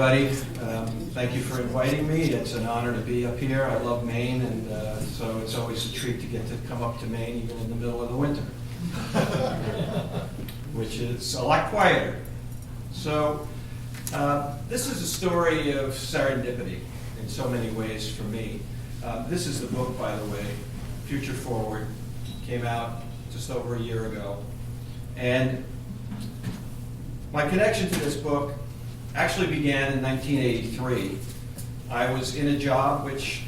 everybody. Thank you for inviting me. It's an honor to be up here. I love Maine, and so it's always a treat to get to come up to Maine even in the middle of the winter, which is a lot quieter. So this is a story of serendipity in so many ways for me. This is the book, by the way, Future Forward. Came out just over a year ago. And my connection to this book actually began in 1983. I was in a job which,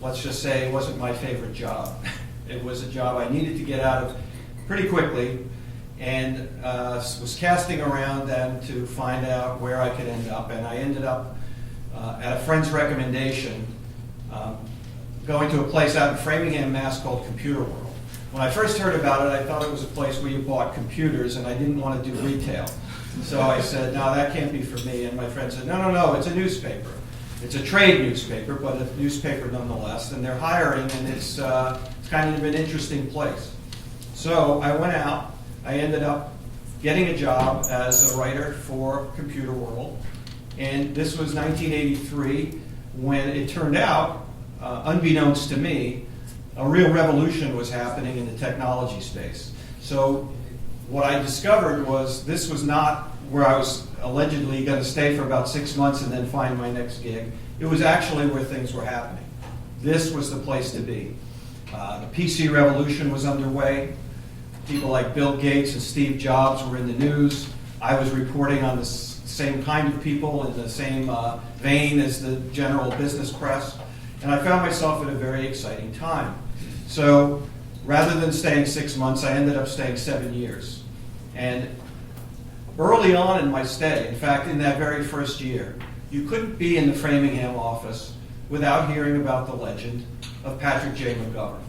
let's just say, wasn't my favorite job. It was a job I needed to get out of pretty quickly, and was casting around then to find out where I could end up. And I ended up, at a friend's recommendation, going to a place out in Framingham, Mass. Called Computer World. When I first heard about it, I thought it was a place where you bought computers, and I didn't want to do retail. So I said, no, that can't be for me. And my friend said, no, it's a newspaper. It's a trade newspaper, but a newspaper nonetheless. And they're hiring, and it's kind of an interesting place. So I went out. I ended up getting a job as a writer for Computer World. And this was 1983, when it turned out, unbeknownst to me, a real revolution was happening in the technology space. So what I discovered was this was not where I was allegedly going to stay for about 6 months and then find my next gig. It was actually where things were happening. This was the place to be. The PC revolution was underway. People like Bill Gates and Steve Jobs were in the news. I was reporting on the same kind of people in the same vein as the general business press. And I found myself at a very exciting time. So rather than staying 6 months, I ended up staying 7 years. And early on in my stay, in fact, in that very first year, you couldn't be in the Framingham office without hearing about the legend of Patrick J. McGovern.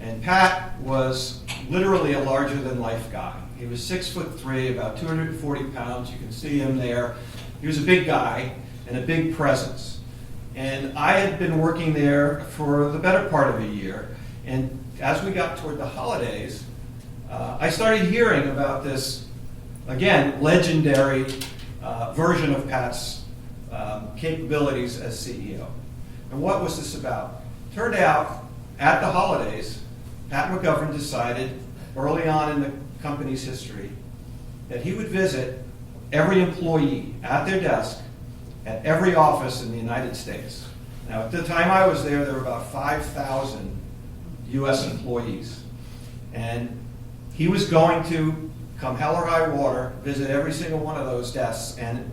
And Pat was literally a larger-than-life guy. He was 6'3", about 240 pounds. You can see him there. He was a big guy and a big presence. And I had been working there for the better part of a year. And as we got toward the holidays, I started hearing about this, again, legendary version of Pat's capabilities as CEO. And what was this about? Turned out, at the holidays, Pat McGovern decided, early on in the company's history, that he would visit every employee at their desk at every office in the United States. Now, at the time I was there were about 5,000 U.S. employees. And he was going to, come hell or high water, visit every single one of those desks and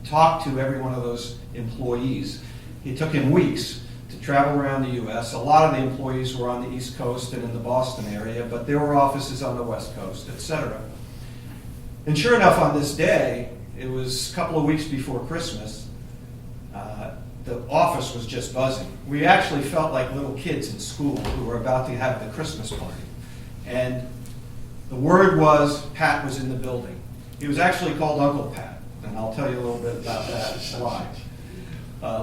talk to every one of those employees. It took him weeks to travel around the U.S. A lot of the employees were on the East Coast and in the Boston area, but there were offices on the West Coast, etc. And sure enough, on this day, it was a couple of weeks before Christmas, the office was just buzzing. We actually felt like little kids in school who were about to have the Christmas party. And the word was Pat was in the building. He was actually called Uncle Pat, and I'll tell you a little bit about that slide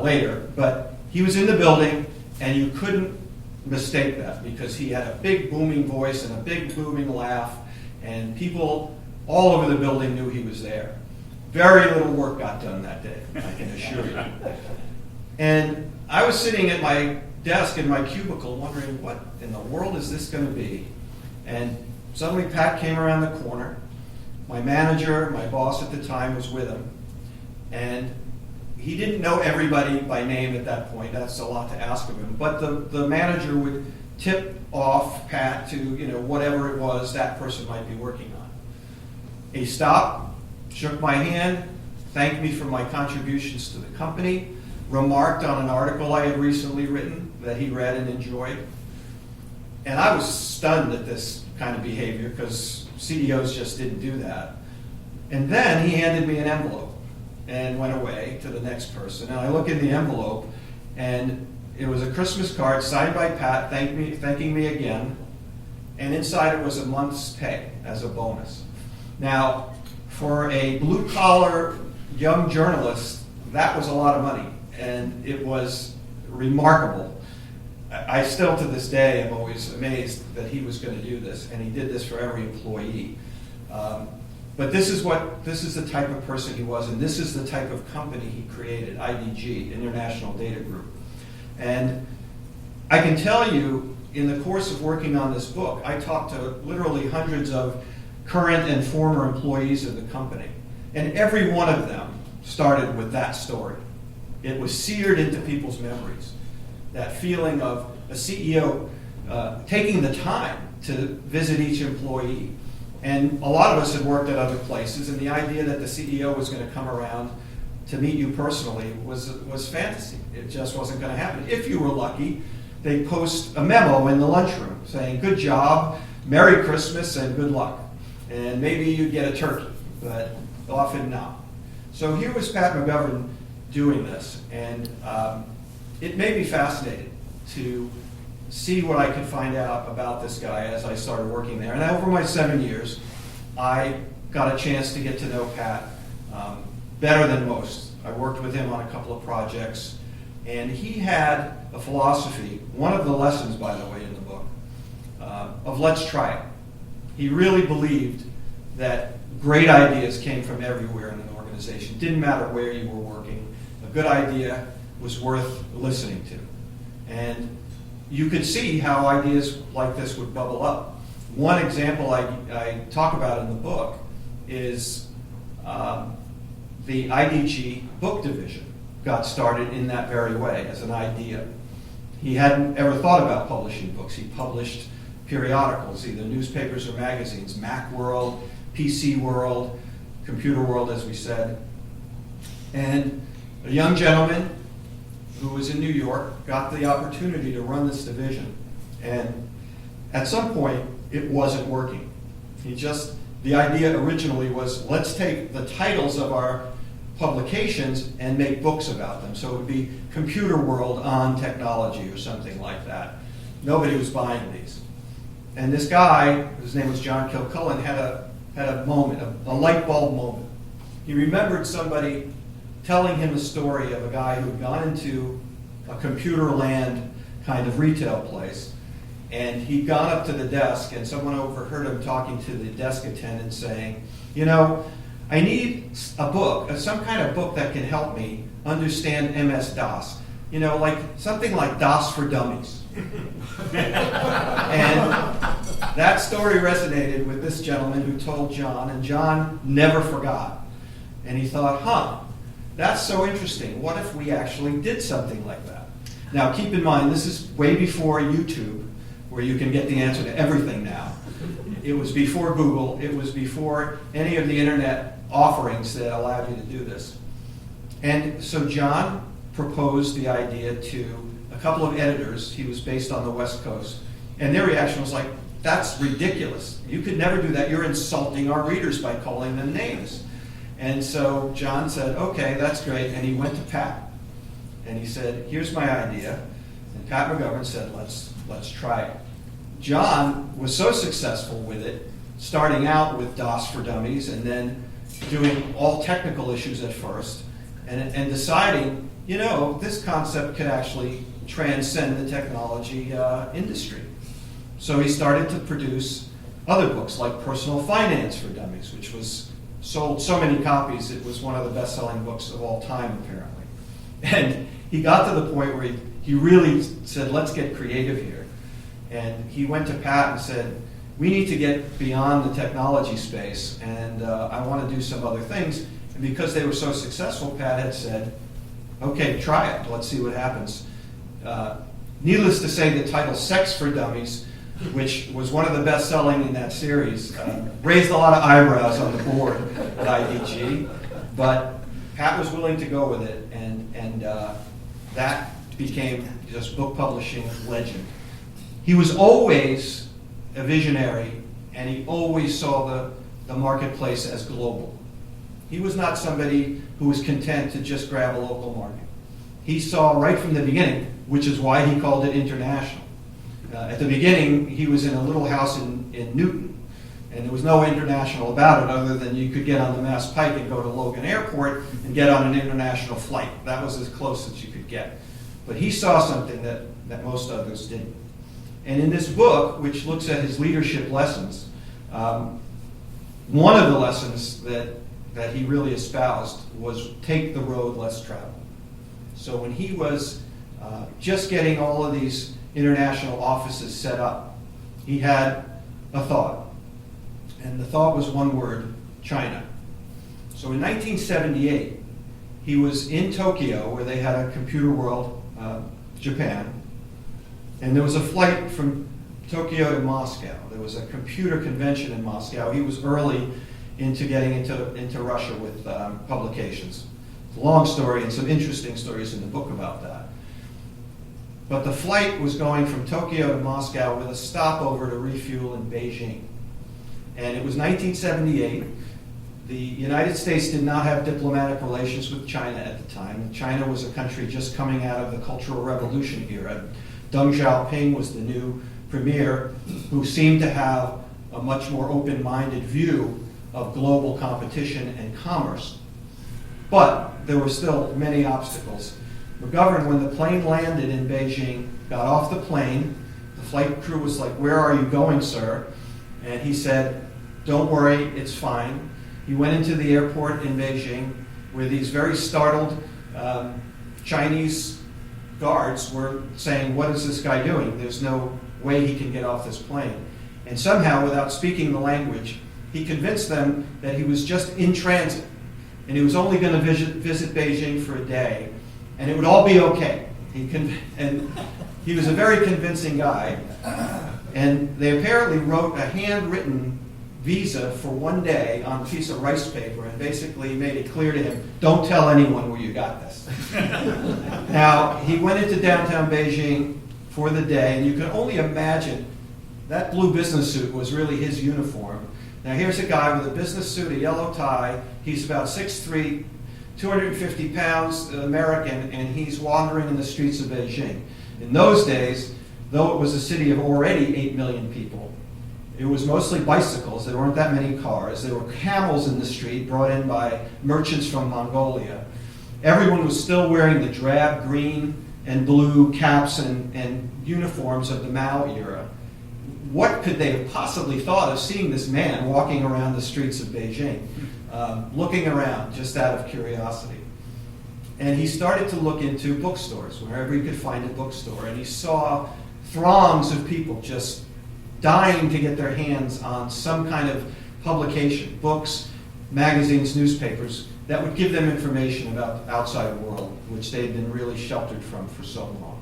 later. But he was in the building, and you couldn't mistake that because he had a big booming voice and a big booming laugh, and people all over the building knew he was there. Very little work got done that day, I can assure you. And I was sitting at my desk in my cubicle wondering, what in the world is this going to be? And suddenly Pat came around the corner. My manager, my boss at the time, was with him. And he didn't know everybody by name at that point. That's a lot to ask of him. But the manager would tip off Pat to whatever it was that person might be working on. He stopped, shook my hand, thanked me for my contributions to the company, remarked on an article I had recently written that he read and enjoyed. And I was stunned at this kind of behavior because CEOs just didn't do that. And then he handed me an envelope and went away to the next person. And I look in the envelope, and it was a Christmas card signed by Pat thanking me again. And inside it was a month's pay as a bonus. Now, for a blue-collar young journalist, that was a lot of money. And it was remarkable. I still, to this day, am always amazed that he was going to do this, and he did this for every employee. But this is the type of person he was, and this is the type of company he created, IDG, International Data Group. And I can tell you, in the course of working on this book, I talked to literally hundreds of current and former employees of the company. And every one of them started with that story. It was seared into people's memories. That feeling of a CEO taking the time to visit each employee. And a lot of us had worked at other places, and the idea that the CEO was going to come around to meet you personally was fantasy. It just wasn't going to happen. If you were lucky, they'd post a memo in the lunchroom saying, "Good job, Merry Christmas, and good luck." And maybe you'd get a turkey, but often not. So here was Pat McGovern doing this, and it made me fascinated to see what I could find out about this guy as I started working there. And over my 7 years, I got a chance to get to know Pat better than most. I worked with him on a couple of projects, and he had a philosophy, one of the lessons, by the way, in the book, of let's try it. He really believed that great ideas came from everywhere in an organization. Didn't matter where you were working. A good idea was worth listening to. And you could see how ideas like this would bubble up. One example I talk about in the book is the IDG book division got started in that very way, as an idea. He hadn't ever thought about publishing books. He published periodicals, either newspapers or magazines, Macworld, PC World, Computer World, as we said. And a young gentleman who was in New York got the opportunity to run this division. And at some point, it wasn't working. The idea originally was, let's take the titles of our publications and make books about them. So it would be Computer World on technology or something like that. Nobody was buying these. And this guy, his name was John Kilcullen, had a moment, a light bulb moment. He remembered somebody telling him a story of a guy who had gone into a computer land kind of retail place, and he'd gone up to the desk, and someone overheard him talking to the desk attendant saying, "You know, I need a book, some kind of book that can help me understand MS-DOS. You know, like something like DOS for Dummies." And that story resonated with this gentleman who told John, and John never forgot. And he thought, that's so interesting. What if we actually did something like that? Now, keep in mind, this is way before YouTube, where you can get the answer to everything now. It was before Google. It was before any of the internet offerings that allowed you to do this. And so John proposed the idea to a couple of editors. He was based on the West Coast. And their reaction was like, "That's ridiculous. You could never do that. You're insulting our readers by calling them names." And so John said, "Okay, that's great." And he went to Pat. And he said, "Here's my idea." And Pat McGovern said, let's try it. John was so successful with it, starting out with DOS for Dummies and then doing all technical issues at first, and deciding, this concept could actually transcend the technology industry. So he started to produce other books like Personal Finance for Dummies, which was sold so many copies, it was one of the best-selling books of all time, apparently. And he got to the point where he really said, let's get creative here. And he went to Pat and said, we need to get beyond the technology space, and I want to do some other things. And because they were so successful, Pat had said, okay, try it. Let's see what happens. Needless to say, the title Sex for Dummies, which was one of the best-selling in that series, raised a lot of eyebrows on the board at IDG. But Pat was willing to go with it, and that became just book publishing legend. He was always a visionary, and he always saw the marketplace as global. He was not somebody who was content to just grab a local market. He saw right from the beginning, which is why he called it international. At the beginning, he was in a little house in Newton, and there was no international about it other than you could get on the Mass Pike and go to Logan Airport and get on an international flight. That was as close as you could get. But he saw something that most others didn't. And in this book, which looks at his leadership lessons, One of the lessons that he really espoused was take the road less traveled. So when he was just getting all of these international offices set up, he had a thought. And the thought was one word: China. So in 1978, he was in Tokyo, where they had a Computer World, Japan, and there was a flight from Tokyo to Moscow. There was a computer convention in Moscow. He was early into getting into Russia with publications. It's a long story and some interesting stories in the book about that. But the flight was going from Tokyo to Moscow with a stopover to refuel in Beijing. And it was 1978. The United States did not have diplomatic relations with China at the time. China was a country just coming out of the Cultural Revolution era. Deng Xiaoping was the new premier, who seemed to have a much more open-minded view of global competition and commerce. But there were still many obstacles. McGovern, when the plane landed in Beijing, got off the plane. The flight crew was like, "Where are you going, sir?" And he said, "Don't worry, it's fine." He went into the airport in Beijing, where these very startled Chinese guards were saying, "What is this guy doing? There's no way he can get off this plane." And somehow, without speaking the language, he convinced them that he was just in transit, and he was only going to visit Beijing for a day, and it would all be okay. And he was a very convincing guy, and they apparently wrote a handwritten visa for one day on a piece of rice paper and basically made it clear to him, "Don't tell anyone where you got this." Now, he went into downtown Beijing for the day, and you can only imagine that blue business suit was really his uniform. Now, here's a guy with a business suit, a yellow tie. He's about 6'3", 250 pounds, American, and he's wandering in the streets of Beijing. In those days, though it was a city of already 8 million people, it was mostly bicycles. There weren't that many cars. There were camels in the street brought in by merchants from Mongolia. Everyone was still wearing the drab green and blue caps and uniforms of the Mao era. What could they have possibly thought of seeing this man walking around the streets of Beijing, looking around just out of curiosity? And he started to look into bookstores, wherever he could find a bookstore, and he saw throngs of people just dying to get their hands on some kind of publication, books, magazines, newspapers, that would give them information about the outside world, which they had been really sheltered from for so long.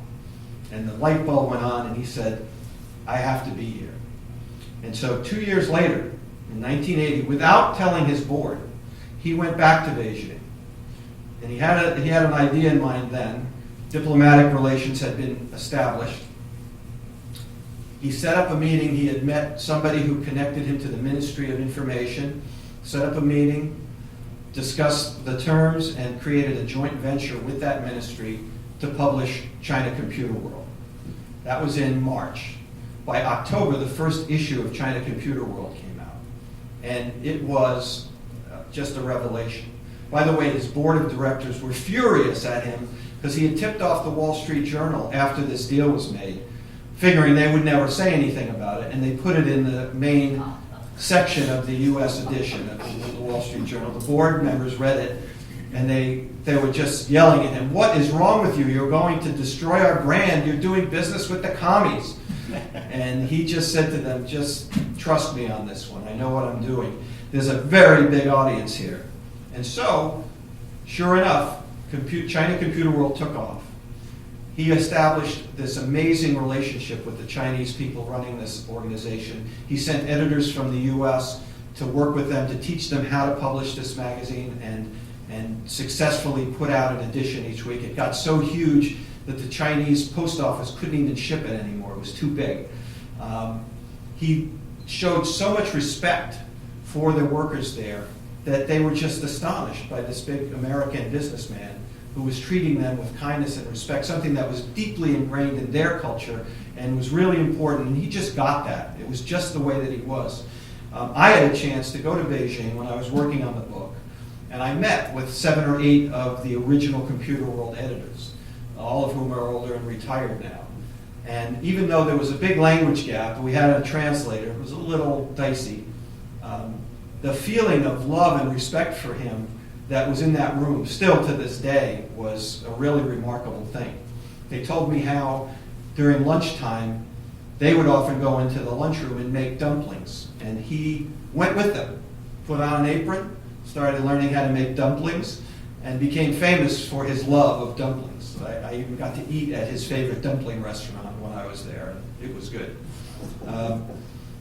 And the light bulb went on, and he said, "I have to be here." And so 2 years later, in 1980, without telling his board, he went back to Beijing. And he had an idea in mind then. Diplomatic relations had been established. He set up a meeting. He had met somebody who connected him to the Ministry of Information, set up a meeting, discussed the terms, and created a joint venture with that ministry to publish China Computer World. That was in March. By October, the first issue of China Computer World came out, and it was just a revelation. By the way, his board of directors were furious at him because he had tipped off the Wall Street Journal after this deal was made, figuring they would never say anything about it, and they put it in the main section of the U.S. edition of the Wall Street Journal. The board members read it, and they were just yelling at him, "What is wrong with you? You're going to destroy our brand. You're doing business with the commies." And he just said to them, "Just trust me on this one. I know what I'm doing. There's a very big audience here." And so, sure enough, China Computer World took off. He established this amazing relationship with the Chinese people running this organization. He sent editors from the U.S. to work with them to teach them how to publish this magazine and successfully put out an edition each week. It got so huge that the Chinese post office couldn't even ship it anymore. It was too big. He showed so much respect for the workers there that they were just astonished by this big American businessman who was treating them with kindness and respect, something that was deeply ingrained in their culture and was really important, and he just got that. It was just the way that he was. I had a chance to go to Beijing when I was working on the book, and I met with 7 or 8 of the original Computer World editors, all of whom are older and retired now. And even though there was a big language gap, we had a translator. It was a little dicey. the feeling of love and respect for him that was in that room, still to this day, was a really remarkable thing. They told me how during lunchtime, they would often go into the lunchroom and make dumplings. And he went with them, put on an apron, started learning how to make dumplings, and became famous for his love of dumplings. I even got to eat at his favorite dumpling restaurant when I was there, and it was good.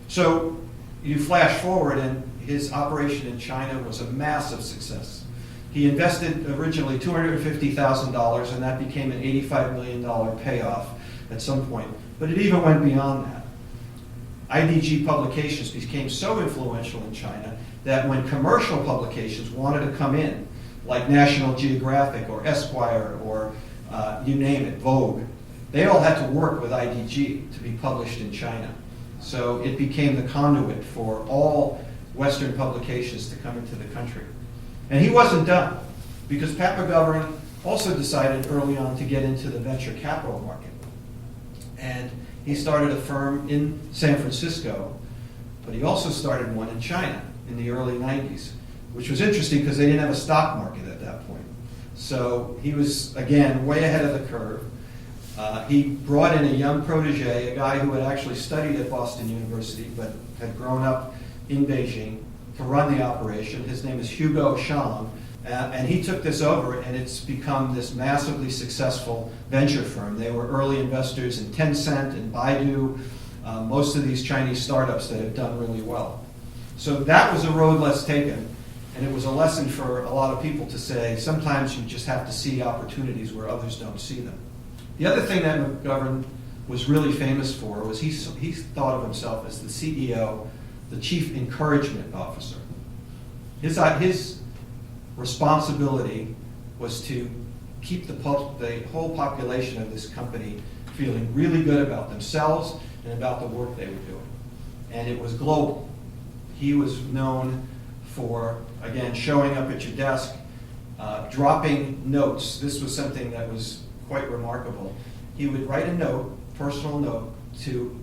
So you flash forward, and his operation in China was a massive success. He invested originally $250,000, and that became an $85 million payoff at some point. But it even went beyond that. IDG publications became so influential in China that when commercial publications wanted to come in, like National Geographic or Esquire or you name it, Vogue, they all had to work with IDG to be published in China. So it became the conduit for all Western publications to come into the country. And he wasn't done, because Pat McGovern also decided early on to get into the venture capital market. And he started a firm in San Francisco, but he also started one in China in the early 90s, which was interesting because they didn't have a stock market at that point. So he was, again, way ahead of the curve. He brought in a young protege, a guy who had actually studied at Boston University but had grown up in Beijing, to run the operation. His name is Hugo Shang, and he took this over, and it's become this massively successful venture firm. They were early investors in Tencent and Baidu, most of these Chinese startups that have done really well. So that was a road less taken, and it was a lesson for a lot of people to say, sometimes you just have to see opportunities where others don't see them. The other thing that McGovern was really famous for was he thought of himself as the CEO, the Chief Encouragement Officer. His responsibility was to keep the whole population of this company feeling really good about themselves and about the work they were doing. And it was global. He was known for, again, showing up at your desk, dropping notes. This was something that was quite remarkable. He would write a note, personal note, to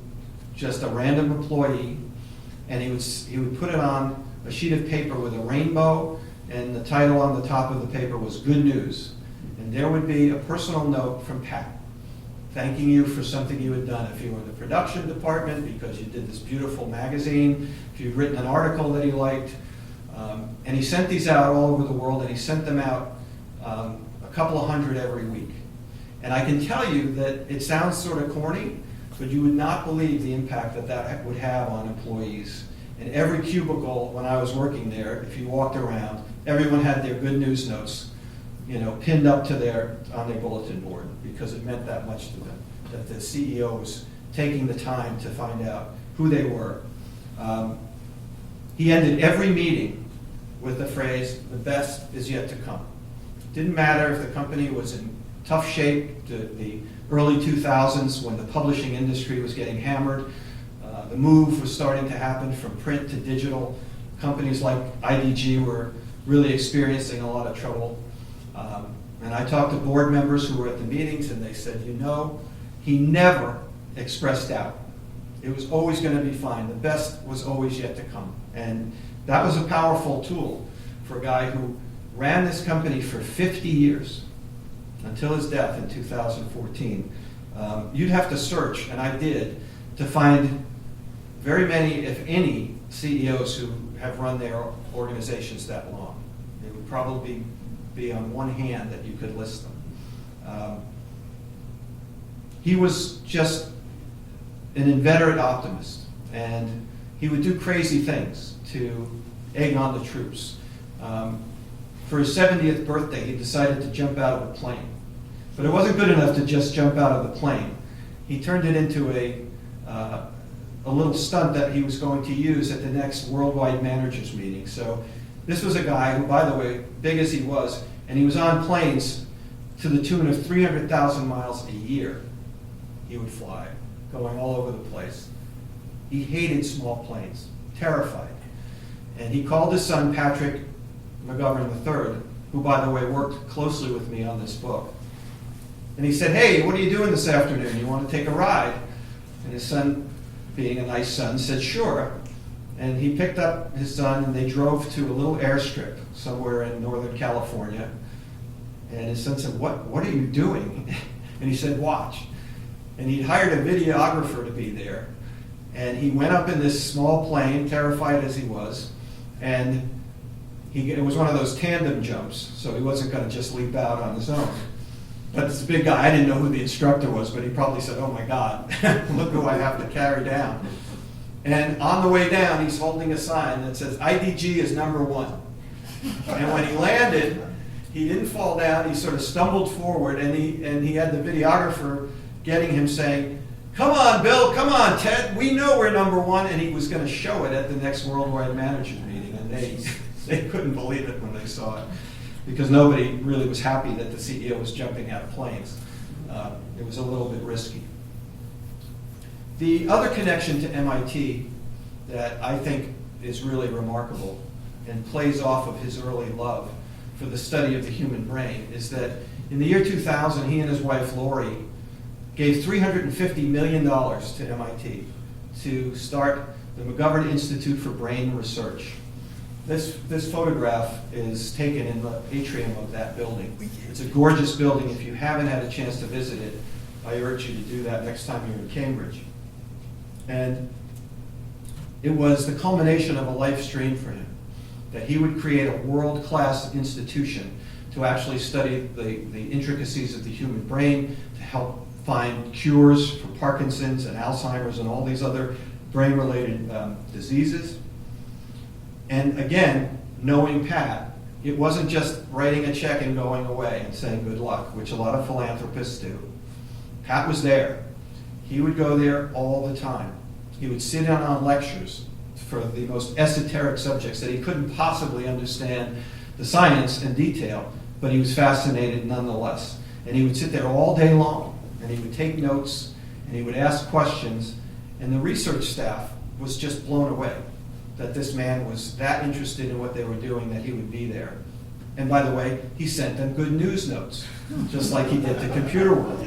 just a random employee, and he would put it on a sheet of paper with a rainbow, and the title on the top of the paper was "Good News." And there would be a personal note from Pat, thanking you for something you had done. If you were in the production department, because you did this beautiful magazine, if you'd written an article that he liked. And he sent these out all over the world, and he sent them out a couple of hundred every week. And I can tell you that it sounds sort of corny, but you would not believe the impact that that would have on employees. In every cubicle when I was working there, if you walked around, everyone had their good news notes, pinned up to on their bulletin board, because it meant that much to them, that the CEO was taking the time to find out who they were. He ended every meeting with the phrase, "The best is yet to come." Didn't matter if the company was in tough shape, the early 2000s when the publishing industry was getting hammered. The move was starting to happen from print to digital. Companies like IDG were really experiencing a lot of trouble. And I talked to board members who were at the meetings, and they said, he never expressed doubt. It was always going to be fine. The best was always yet to come. And that was a powerful tool for a guy who ran this company for 50 years until his death in 2014. You'd have to search, and I did, to find very many, if any, CEOs who have run their organizations that long. It would probably be on one hand that you could list them. He was just an inveterate optimist, and he would do crazy things to egg on the troops. For his 70th birthday, he decided to jump out of a plane. But it wasn't good enough to just jump out of the plane. He turned it into a little stunt that he was going to use at the next worldwide managers meeting. So this was a guy who, by the way, big as he was, and he was on planes to the tune of 300,000 miles a year he would fly, going all over the place. He hated small planes, terrified. And he called his son, Patrick McGovern III, who, by the way, worked closely with me on this book. And he said, "Hey, what are you doing this afternoon? You want to take a ride?" And his son, being a nice son, said, "Sure." And he picked up his son and they drove to a little airstrip somewhere in Northern California. And his son said, what are you doing? And he said, watch. And he'd hired a videographer to be there. And he went up in this small plane, terrified as he was, and it was one of those tandem jumps, so he wasn't going to just leap out on his own. But this big guy, I didn't know who the instructor was, but he probably said, oh my God, look who I have to carry down. And on the way down, he's holding a sign that says, IDG is #1. And when he landed, he didn't fall down, he sort of stumbled forward, and he had the videographer getting him saying, come on, Bill, come on, Ted, we know we're #1, and he was going to show it at the next Worldwide Managers meeting, and they couldn't believe it when they saw it, because nobody really was happy that the CEO was jumping out of planes. It was a little bit risky. The other connection to MIT that I think is really remarkable and plays off of his early love for the study of the human brain is that in the year 2000, he and his wife, Lori, gave $350 million to MIT to start the McGovern Institute for Brain Research. This photograph is taken in the atrium of that building. It's a gorgeous building. If you haven't had a chance to visit it, I urge you to do that next time you're in Cambridge. And it was the culmination of a life stream for him, that he would create a world-class institution to actually study the intricacies of the human brain, to help find cures for Parkinson's and Alzheimer's and all these other brain-related diseases. And again, knowing Pat, it wasn't just writing a check and going away and saying good luck, which a lot of philanthropists do. Pat was there. He would go there all the time. He would sit in on lectures for the most esoteric subjects that he couldn't possibly understand the science in detail, but he was fascinated nonetheless. And he would sit there all day long, and he would take notes, and he would ask questions, and the research staff was just blown away that this man was that interested in what they were doing that he would be there. And by the way, he sent them good news notes, just like he did to Computer World.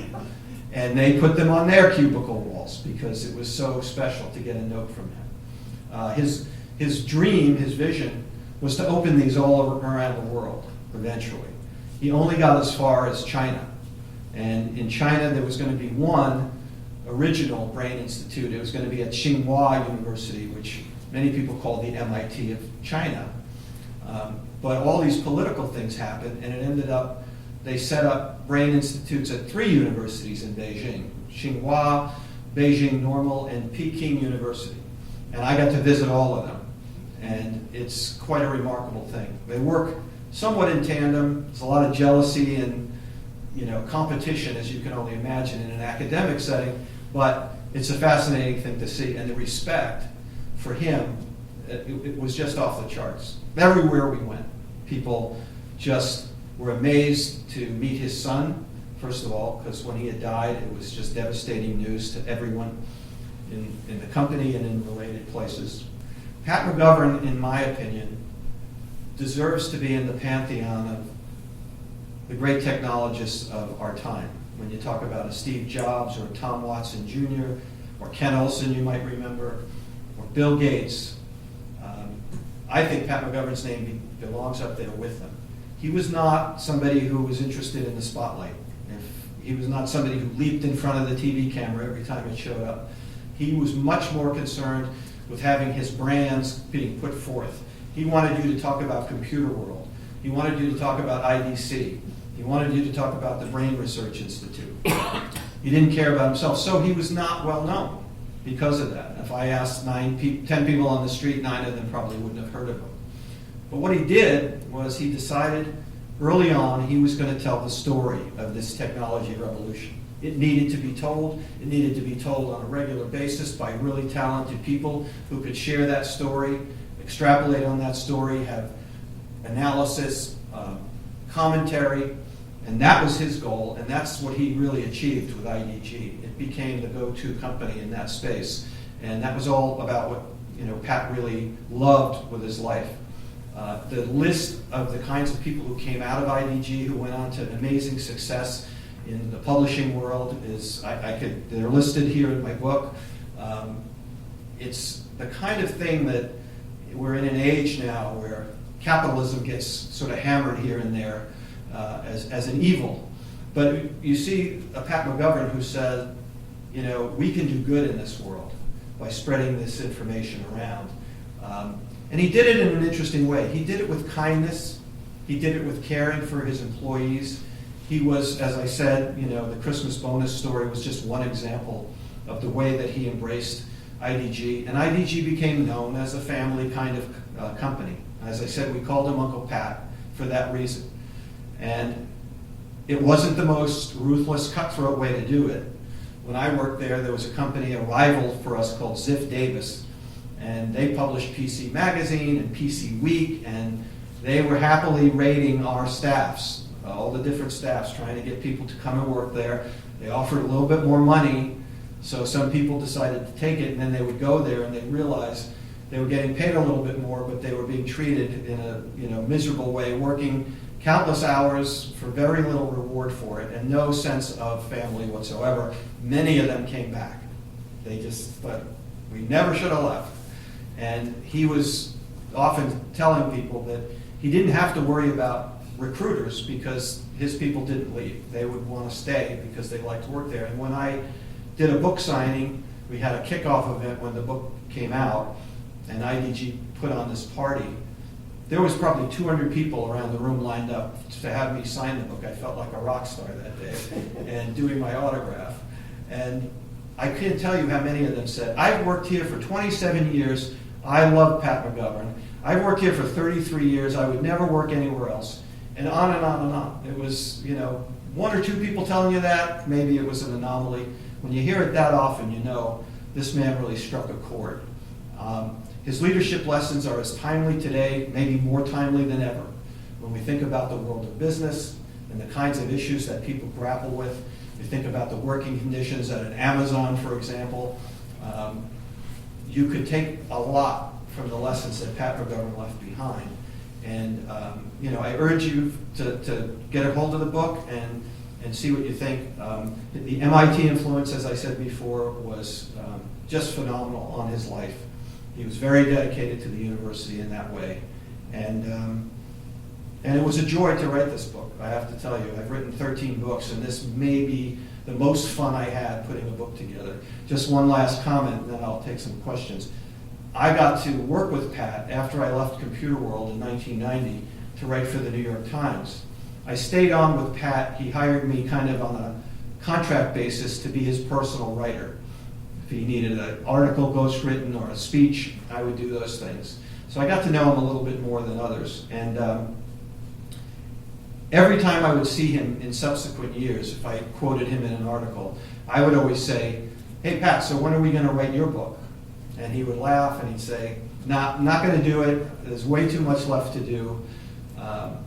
And they put them on their cubicle walls because it was so special to get a note from him. His dream, his vision, was to open these all around the world eventually. He only got as far as China. And in China, there was going to be one original brain institute. It was going to be at Tsinghua University, which many people call the MIT of China. But all these political things happened, and it ended up they set up brain institutes at 3 universities in Beijing: Tsinghua, Beijing Normal, and Peking University. And I got to visit all of them. And it's quite a remarkable thing. They work somewhat in tandem. There's a lot of jealousy and competition, as you can only imagine, in an academic setting. But it's a fascinating thing to see. And the respect for him, it was just off the charts. Everywhere we went, people just were amazed to meet his son, first of all, because when he had died, it was just devastating news to everyone in the company and in related places. Pat McGovern, in my opinion, deserves to be in the pantheon of the great technologists of our time. When you talk about a Steve Jobs or Tom Watson Jr. or Ken Olsen, you might remember, or Bill Gates, I think Pat McGovern's name belongs up there with them. He was not somebody who was interested in the spotlight. He was not somebody who leaped in front of the TV camera every time it showed up. He was much more concerned with having his brands being put forth. He wanted you to talk about Computer World. He wanted you to talk about IDC. He wanted you to talk about the Brain Research Institute. He didn't care about himself, so he was not well known because of that. If I asked 10 people on the street, 9 of them probably wouldn't have heard of him. But what he did was he decided early on he was going to tell the story of this technology revolution. It needed to be told. It needed to be told on a regular basis by really talented people who could share that story, extrapolate on that story, have analysis, commentary, and that was his goal, and that's what he really achieved with IDG. It became the go-to company in that space, and that was all about what Pat really loved with his life. The list of the kinds of people who came out of IDG who went on to amazing success in the publishing world is, they're listed here in my book. It's the kind of thing that we're in an age now where capitalism gets sort of hammered here and there as an evil. But you see a Pat McGovern who said, you know, we can do good in this world by spreading this information around. And he did it in an interesting way. He did it with kindness. He did it with caring for his employees. He was, as I said, you know, the Christmas bonus story was just one example of the way that he embraced IDG. And IDG became known as a family kind of company. As I said, we called him Uncle Pat for that reason. And it wasn't the most ruthless, cutthroat way to do it. When I worked there was a company, a rival for us called Ziff Davis, and they published PC Magazine and PC Week, and they were happily rating our staffs, all the different staffs, trying to get people to come and work there. They offered a little bit more money, so some people decided to take it, and then they would go there and they'd realize they were getting paid a little bit more, but they were being treated in a miserable way, working countless hours for very little reward for it, and no sense of family whatsoever. Many of them came back. They just thought, we never should have left. And he was often telling people that he didn't have to worry about recruiters because his people didn't leave. They would want to stay because they liked to work there. And when I did a book signing, we had a kickoff event when the book came out, and IDG put on this party. There was probably 200 people around the room lined up to have me sign the book. I felt like a rock star that day, and doing my autograph. And I can't tell you how many of them said, I've worked here for 27 years. I love Pat McGovern. I've worked here for 33 years. I would never work anywhere else. And on and on and on. It was, you know, one or two people telling you that, maybe it was an anomaly. When you hear it that often, you know this man really struck a chord. His leadership lessons are as timely today, maybe more timely than ever. When we think about the world of business and the kinds of issues that people grapple with, we think about the working conditions at an Amazon, for example. You could take a lot from the lessons that Pat McGovern left behind. And you know, I urge you to get a hold of the book and see what you think. The MIT influence, as I said before, was just phenomenal on his life. He was very dedicated to the university in that way. And it was a joy to write this book, I have to tell you. I've written 13 books, and this may be the most fun I had putting a book together. Just one last comment, and then I'll take some questions. I got to work with Pat after I left Computer World in 1990 to write for the New York Times. I stayed on with Pat. He hired me kind of on a contract basis to be his personal writer. If he needed an article ghostwritten or a speech, I would do those things. So I got to know him a little bit more than others. And every time I would see him in subsequent years, if I quoted him in an article, I would always say, hey Pat, so when are we going to write your book? And he would laugh and he'd say, not going to do it. There's way too much left to do.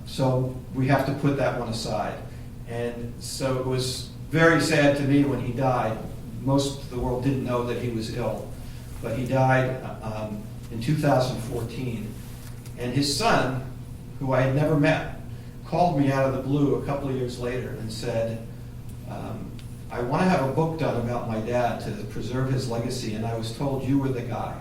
So we have to put that one aside. And so it was very sad to me when he died. Most of the world didn't know that he was ill, but he died in 2014. And his son, who I had never met, called me out of the blue a couple of years later and said, I want to have a book done about my dad to preserve his legacy, and I was told you were the guy.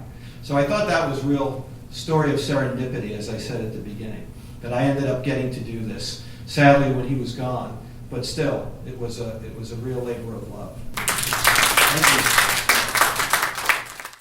So I thought that was real story of serendipity, as I said at the beginning, that I ended up getting to do this, sadly when he was gone. But still, it was a real labor of love. Thank you.